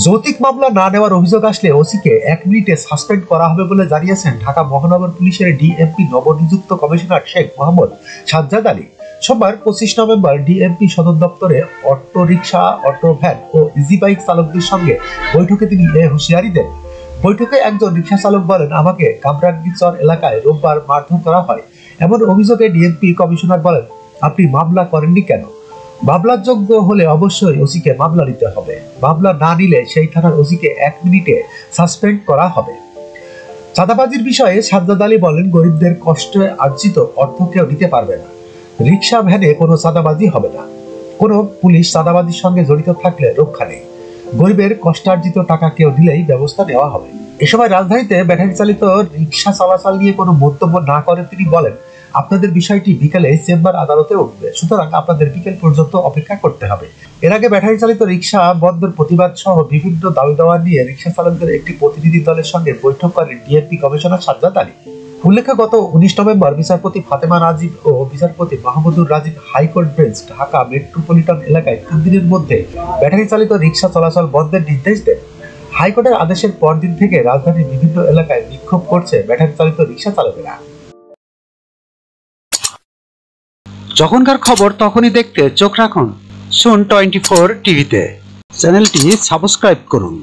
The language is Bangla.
যৌতুক মামলা না নেওয়ার অভিযোগ আসলে ওসিকে 1 মিনিটে সাসপেন্ড করা হবে বলে জানিয়েছেন ঢাকা মহানগর পুলিশের ডিএমপি নবনিযুক্ত কমিশনার শেখ মোহাম্মদ সাজ্জাদ আলী। সোমবার 25 নভেম্বর ডিএমপি সদর দপ্তরে অটো রিকশা, অটো ভ্যান ও ইজি বাইক চালকদের সঙ্গে বৈঠকে তিনি এই হুঁশিয়ারি দেন। বৈঠকে একজন রিকশা চালক বলেন, আমাকে কামরাঙ্গীরচর এলাকায় রোববার মারধর করা হয়। এমন অভিযোগে ডিএমপি কমিশনার বলেন, আপনি মামলা করেননি কেন? মামলার যোগ্য হলে অবশ্যই ওসিকে মামলা নিতে হবে। মামলা না নিলে সেই থানার ওসিকে 1 মিনিটে সাসপেন্ড করা হবে। চাঁদাবাজির বিষয়ে সাজ্জাদ আলী বলেন, গরিবদের কষ্টে আর্জিত অর্থ কেউ নিতে পারবে না। রিকশা ভ্যানে কোনো চাঁদাবাজি হবে না। কোনো পুলিশ চাঁদাবাজির সঙ্গে জড়িত থাকলে রক্ষা নেই। গরিবের কষ্টার্জিত টাকা কেউ দিলেই ব্যবস্থা নেওয়া হবে। এ সময় রাজধানীতে ব্যাটারি চালিত রিকশা চলাচল নিয়ে কোনো মন্তব্য না করে তিনি বলেন, আপনাদের বিষয়টি বিকেলে চেম্বার আদালতে উঠবে, সুতরাং আপনাদের বিকেল পর্যন্ত অপেক্ষা করতে হবে। এর আগে ব্যাটারি চালিত রিকশা বন্ধের প্রতিবাদ সহ বিভিন্ন দাবি দাওয়া নিয়ে রিকশা চালকদের একটি প্রতিনিধি দলের সঙ্গে বৈঠক করেন ডিএমপি কমিশনার সাজ্জাদ আলী। উল্লেখ্য, গত 19 নভেম্বর বিচারপতি ফাতেমা নাজিব ও বিচারপতি Mahmudur Rajib high court bench Dhaka metropolitan এলাকায় 3 দিনের মধ্যে ব্যাটারি চালিত রিকশা চলাচল বন্ধের নির্দেশ দেন। হাইকোর্টের আদেশের পরদিন থেকে রাজধানীর বিভিন্ন এলাকায় বিক্ষোভ করছে ব্যাটারি চালিত রিকশা চালকেরা। যখনকার খবর তখনই দেখতে চোখ রাখুন সুন 24 টিভিতে। চ্যানেলটি সাবস্ক্রাইব করুন।